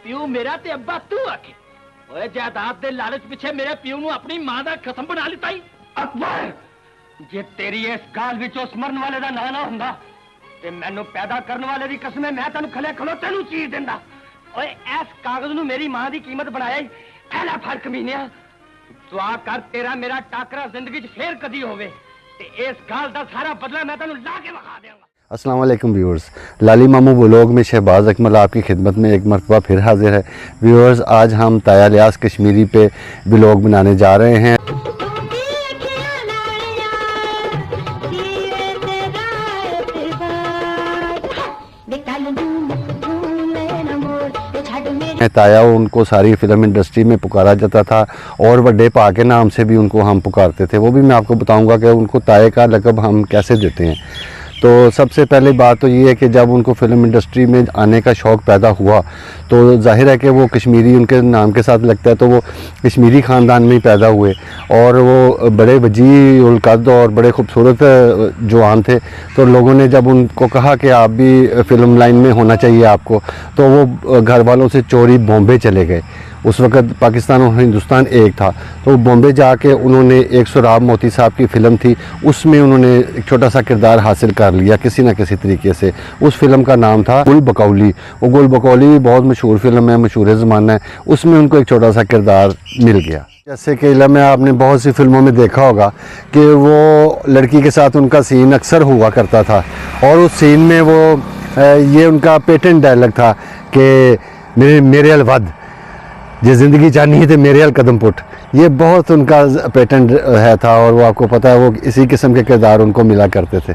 प्यू मेरा ते अब्बा तू आके ओए जायदाद दे लालच पिछे मेरे प्यू नू अपनी मां दा खसम बना लिता ही। अकबर जे तेरी इस गाल विच उस मरन वाले दा ना हुंदा ते मैनू पैदा करने वाले दी कसम मैं तेनू खले खलोते नू चीर दिंदा। ओए इस कागज नू मेरी मां दी कीमत बनाया ही पहला फर्क मीनिया। दुआ कर तेरा मेरा टाकरा जिंदगी च फिर कदी होवे ते इस गाल दा सारा बदला मैं तेनू ला के विखा देंगा। अस्सलाम वालेकुम व्यूअर्स, लाली मामू व्लॉग में शहबाज अकमल आपकी खिदमत में एक मरतबा फिर हाजिर है। व्यूअर्स, आज हम ताया लियास कश्मीरी पे व्लॉग बनाने जा रहे हैं। ताया उनको सारी फिल्म इंडस्ट्री में पुकारा जाता था और बड़े पा के नाम से भी उनको हम पुकारते थे। वो भी मैं आपको बताऊंगा कि उनको ताये का लक़ब हम कैसे देते हैं। तो सबसे पहले बात तो ये है कि जब उनको फिल्म इंडस्ट्री में आने का शौक़ पैदा हुआ तो जाहिर है कि वो कश्मीरी उनके नाम के साथ लगता है, तो वो कश्मीरी ख़ानदान में ही पैदा हुए और वो बड़े वजी उल कद और बड़े खूबसूरत जवान थे। तो लोगों ने जब उनको कहा कि आप भी फिल्म लाइन में होना चाहिए आपको, तो वो घर वालों से चोरी बॉम्बे चले गए। उस वक़्त पाकिस्तान और हिंदुस्तान एक था, तो बॉम्बे जाके उन्होंने एक सुराब मोती साहब की फ़िल्म थी, उसमें उन्होंने एक छोटा सा किरदार हासिल कर लिया किसी न किसी तरीके से। उस फिल्म का नाम था गुल बकौली। वो गुल बकौली बहुत मशहूर फिल्म है, मशहूर ज़माना है, उसमें उनको एक छोटा सा किरदार मिल गया। जैसे कि में आपने बहुत सी फिल्मों में देखा होगा कि वो लड़की के साथ उनका सीन अक्सर हुआ करता था और उस सीन में वो ये उनका पेटेंट डायलॉग था कि मेरे अलवद जे ज़िंदगी चाहनी है तो मेरे हल कदम पुट। ये बहुत उनका पेटेंट है था और वो आपको पता है वो इसी किस्म के किरदार उनको मिला करते थे।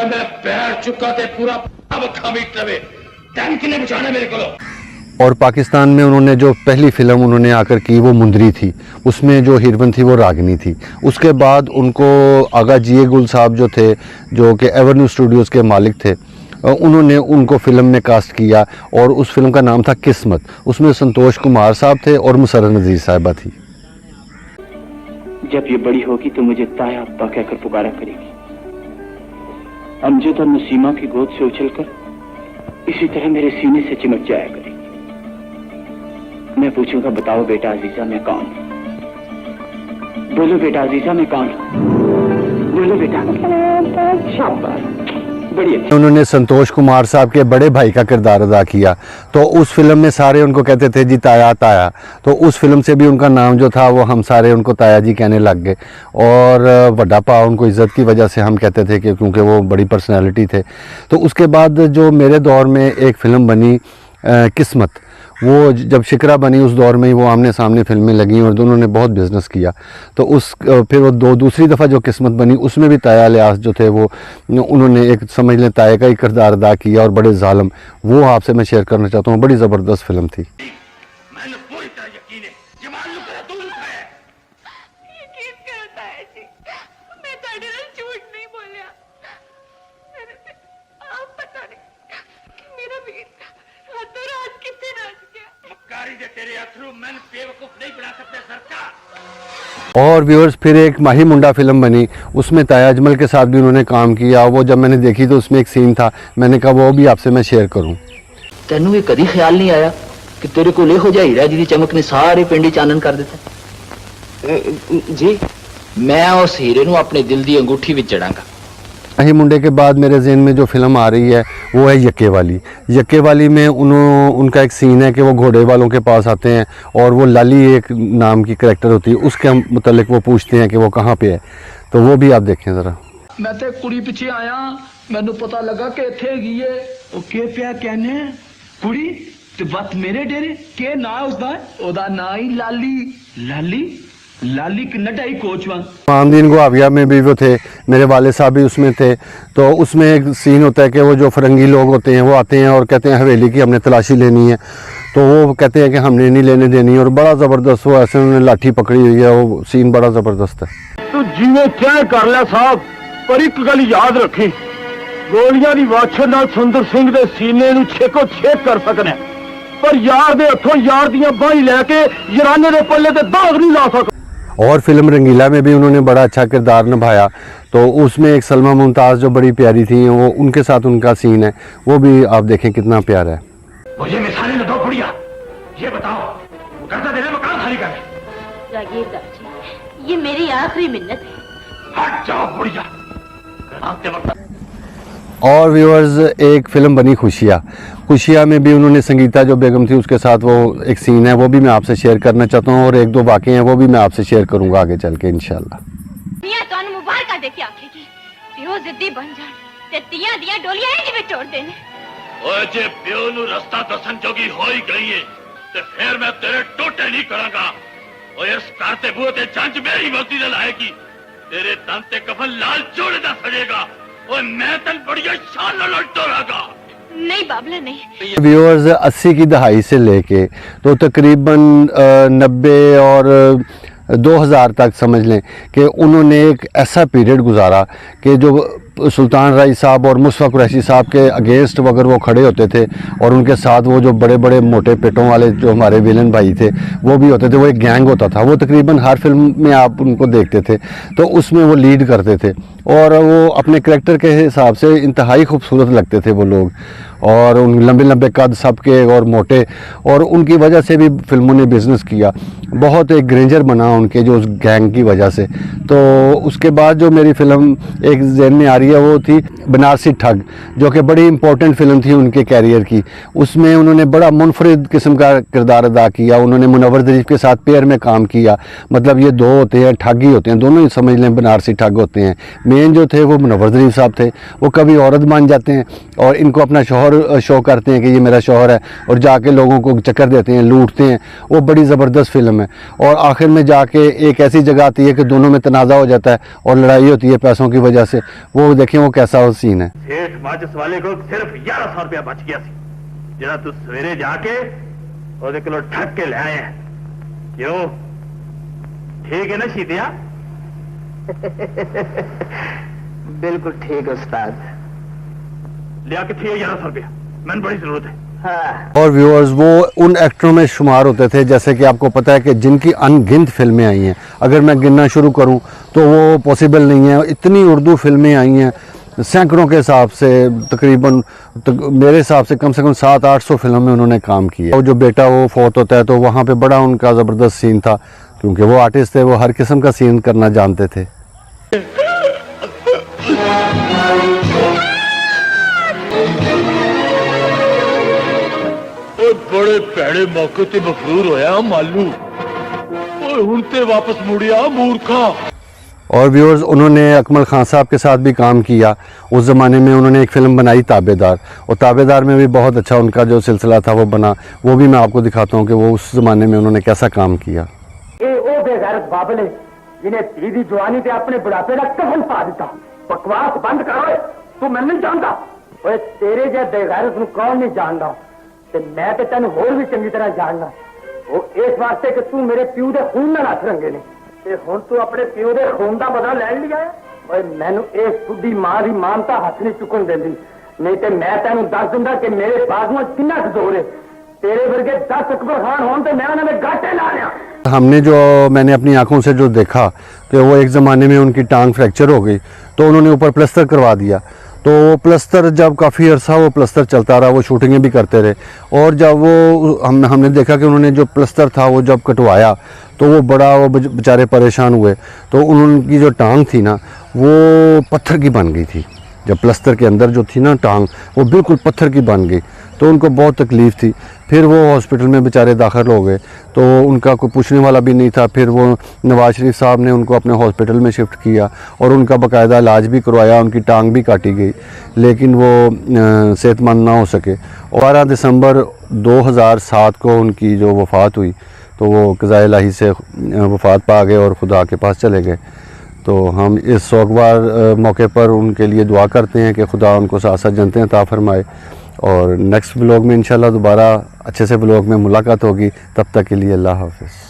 मैं पैर चुका थे पूरा टैंक ने बचाना मेरे को। और पाकिस्तान में उन्होंने जो पहली फ़िल्म उन्होंने आकर की वो मुंदरी थी, उसमें जो हीरोइन थी वो रागिनी थी। उसके बाद उनको आगा जी गुल साहब जो थे, जो कि एवेन्यू स्टूडियोज़ के मालिक थे, उन्होंने उनको फ़िल्म में कास्ट किया और उस फिल्म का नाम था किस्मत। उसमें संतोष कुमार साहब थे और मुसर्रत नज़ीर साहिबा थी। जब ये बड़ी होगी तो मुझे ताया अब्बा कहकर पुकारा करेगी। अमजद और नसीमा की गोद से उछलकर इसी तरह मेरे सीने से चिमट जाया करेगी। मैं पूछूंगा, बताओ बेटा अजीजा मैं कौन? बोलो बेटा अजीजा मैं कौन? बोलो बेटा। शाबाश, बड़ी अच्छी। उन्होंने संतोष कुमार साहब के बड़े भाई का किरदार अदा किया, तो उस फिल्म में सारे उनको कहते थे जी ताया ताया। तो उस फिल्म से भी उनका नाम जो था वो हम सारे उनको ताया जी कहने लग गए और वड्डा पा उनको इज़्ज़त की वजह से हम कहते थे कि क्योंकि वो बड़ी पर्सनैलिटी थे। तो उसके बाद जो मेरे दौर में एक फ़िल्म बनी किस्मत, वो जब शिकरा बनी उस दौर में ही वो आमने सामने फिल्में लगी और दोनों ने बहुत बिज़नेस किया। तो फिर वो दूसरी दफ़ा जो किस्मत बनी उसमें भी ताया लियास जो थे वो उन्होंने एक समझ लें ताया का ही किरदार अदा किया और बड़े जालिम। वो आपसे मैं शेयर करना चाहता हूँ, बड़ी ज़बरदस्त फिल्म थी। और व्यूअर्स, फिर एक माही मुंडा फिल्म बनी, उसमें ताया अजमल के साथ भी उन्होंने काम किया। वो जब मैंने देखी तो उसमें एक सीन था, मैंने कहा वो भी आपसे मैं शेयर करूं। तेनू ये कभी ख्याल नहीं आया कि तेरे को ले हो जाए हीरा जी चमक ने सारे पिंडी चानन कर देता? जी, मैं उस हीरे नू अपने दिल दी अंगूठी विच जड़ांगा। माही मुंडे के बाद मेरे ज़हन में जो फिल्म आ रही है वो है यक्के वाली। यक्के वाली में उनका एक सीन है कि वो घोड़े वालों के पास आते हैं और वो लाली एक नाम की करैक्टर होती है, उसके मुतालिक वो पूछते हैं कि वो कहाँ पे है। तो वो भी आप देखें ज़रा। मैं तो कुड़ी पिछे आया, मैनू पता लगा कि इत्थे हैगी है। ओ के पिया कहने कुड़ी ते बत मेरे डेरे के ना उसदा? ओदा ना ही लाली। लाली लाली किन्ना ढाई कोच वांग। आमदीन गुआविया में भी वो थे, मेरे वाले साहब भी उसमें थे। तो उसमें एक सीन होता है कि वो जो फरंगी लोग होते हैं वो आते हैं और कहते हैं हवेली की हमने तलाशी लेनी है। तो वो कहते हैं कि हमने नहीं लेने देनी, और बड़ा ज़बरदस्त वो ऐसे उन्होंने लाठी पकड़ी हुई है, वो सीन बड़ा ज़बरदस्त है। तू जिਵੇਂ क्या कर लिया साहब, पर एक गल याद रखी, गोलियां दी वाछड़ नाल सुंदर सिंह दे सीने नूं छेको छेक कर सकना, पर यार दे हथों यार दियां बाहीं लैके यराने दे पल्ले ते दाग नहीं ला सकदा। और फिल्म रंगीला में भी उन्होंने बड़ा अच्छा किरदार निभाया। तो उसमें एक सलमा मुमताज़ जो बड़ी प्यारी थी, वो उनके साथ उनका सीन है, वो भी आप देखें कितना प्यारा है। मुझे मिसालें न दो बुढ़िया, ये बताओ कर्जा देने मकान खाली कर। जागीरदार जी, ये मेरी आखिरी मिन्नत है। हट जाओ बुढ़िया। और व्यूअर्स, एक फ़िल्म बनी खुशियाँ में भी उन्होंने संगीता जो बेगम थी उसके साथ वो एक सीन है, वो भी मैं आपसे शेयर करना चाहता हूँ। और एक दो वाक़े हैं वो भी मैं आपसे शेयर करूँगा आगे चल के इंशाल्लाह। तियां तुहानू मुबारक देके आखेगी, प्यो जिद्दी बन जान ते तियां दियां डोलियां इंज विच तोड़ देने। ओए जे प्यो नु रास्ता दसन जोगी हो ही गई है ते फिर मैं तेरे टोटे नहीं करांगा। ओए इस करते बुए ते जंज मेरी मर्जी दे लाएगी, तेरे दम ते कफन लाल जोड़े दा सजेगा। ओए मैं तन बढ़िया शान नाल लड़तो रहागा। नहीं बाबला नहीं। व्यूअर्स, 80 की दहाई से लेके तो तकरीबन 90 और 2000 तक समझ लें कि उन्होंने एक ऐसा पीरियड गुजारा कि जो सुल्तान राय साहब और मुस्तफ़ा कुरैशी साहब के अगेंस्ट अगर वो खड़े होते थे और उनके साथ वो जो बड़े बड़े मोटे पेटों वाले जो हमारे विलन भाई थे वो भी होते थे, वो एक गैंग होता था। वो तकरीबन हर फिल्म में आप उनको देखते थे, तो उसमें वो लीड करते थे और वो अपने करैक्टर के हिसाब से इंतहाई खूबसूरत लगते थे वो लोग। और उन लंबे लंबे कद सबके और मोटे, और उनकी वजह से भी फिल्मों ने बिज़नेस किया। बहुत एक ग्रेंजर बना उनके जो उस गैंग की वजह से। तो उसके बाद जो मेरी फ़िल्म एक ज़हन में आ रही है वो थी बनारसी ठग, जो कि बड़ी इंपॉर्टेंट फ़िल्म थी उनके कैरियर की। उसमें उन्होंने बड़ा मुनफरिद किस्म का किरदार अदा किया। उन्होंने मुनव्वर ज़रीफ़ के साथ पेयर में काम किया। मतलब ये दो होते हैं, ठग ही होते हैं, दोनों ही समझ लें बनारसी ठग होते हैं। मेन जो थे वो मुनव्वर ज़रीफ़ साहब थे, वो कभी औरत बन जाते हैं और इनको अपना शौहर शो करते हैं कि ये मेरा शौहर है, और जाके लोगों को चक्कर देते हैं, लूटते हैं। वो बड़ी ज़बरदस्त फिल्म है। और आखिर में जाके एक ऐसी जगह आती है कि दोनों में तनाज़ा हो जाता है और लड़ाई होती है पैसों की वजह से। वो देखें वो कैसा वो सीन है। सेठ माचिस वाले को सिर्फ 1100 रुपया बच गया सी, जरा तू सवेरे जाके और किलो ठग के ले आए हैं। क्यों, ठीक है ना शीतिया? बिल्कुल ठीक उस्ताद। लिया के थे 1100 रुपया, मैंने बड़ी जरूरत है। और व्यूअर्स, वो उन एक्टरों में शुमार होते थे, जैसे कि आपको पता है कि जिनकी अनगिनत फिल्में आई हैं। अगर मैं गिनना शुरू करूं तो वो पॉसिबल नहीं है। इतनी उर्दू फिल्में आई हैं सैकड़ों के हिसाब से, तकरीबन मेरे हिसाब से कम 700-800 फिल्मों में उन्होंने काम किया। और जो बेटा वो फोत होता है तो वहाँ पे बड़ा उनका ज़बरदस्त सीन था, क्योंकि वो आर्टिस्ट थे, वो हर किस्म का सीन करना जानते थे। बड़े भैड़े मौके ते मफरूर होया मालू। ओए हुण ते वापस मुड़िया मूर्खा। और व्यूअर्स, उन्होंने अकमल खान साहब के साथ भी काम किया। उस ज़माने में उन्होंने एक फ़िल्म बनाई ताबेदार, और ताबेदार में भी बहुत अच्छा उनका जो सिलसिला था वो बना। वो भी मैं आपको दिखाता हूँ कि वो उस ज़माने में उन्होंने कैसा काम किया। ये ओ बेगैरत बाबले जिन्हें धी दी जवानी ते अपने बुढ़ापे का कफन पा दिता। बकवास बंद करो, तू मैं नहीं जानता। ओए तेरे जे बेगैरत नूं कौन नहीं जानदा, ते मैं ते तैनूं होर भी चंगी तरह जानना। वो इस वास्ते कि तू मेरे प्यू दे खून नाल हथ रंगे ने, ते हुण तू अपने प्यू दे खून दा बदला लैण लिया है। ओए मैनूं इस बुढ़ी मां दी मानता हथ नहीं चुकन देंदी, नहीं ते मैं तैनूं दस दिंदा कि मेरे बाजुआं किन्ना जोर है। तेरे वर्गे 10 अकबर खान होण ते मैं उन्हां दे गाटे ला लिया। हमने जो मैंने अपनी आंखों से जो देखा कि वो एक ज़माने में उनकी टांग फ्रैक्चर हो गई, तो उन्होंने ऊपर प्लस्तर करवा दिया। तो वो प्लस्तर जब काफ़ी अरसा वो प्लस्तर चलता रहा, वो शूटिंगें भी करते रहे। और जब वो हमने देखा कि उन्होंने जो प्लस्तर था वो जब कटवाया तो वो बड़ा वो बेचारे परेशान हुए। तो उनकी जो टांग थी ना वो पत्थर की बन गई थी। जब प्लस्तर के अंदर जो थी ना टांग, वो बिल्कुल पत्थर की बन गई, तो उनको बहुत तकलीफ़ थी। फिर वो हॉस्पिटल में बेचारे दाखिल हो गए, तो उनका कोई पूछने वाला भी नहीं था। फिर वो नवाज शरीफ साहब ने उनको अपने हॉस्पिटल में शिफ्ट किया और उनका बाकायदा इलाज भी करवाया। उनकी टांग भी काटी गई, लेकिन वो सेहतमंद ना हो सके। 12 दिसंबर 2007 को उनकी जो वफ़ात हुई, तो वो क़ज़ा इलाही से वफ़ात पा गए और खुदा के पास चले गए। तो हम इस सोगवार मौके पर उनके लिए दुआ करते हैं कि खुदा उनको साथ जन्नतें अता फरमाए। और नेक्स्ट व्लॉग में इंशाल्लाह दोबारा अच्छे से व्लॉग में मुलाकात होगी। तब तक के लिए अल्लाह हाफ़िज़।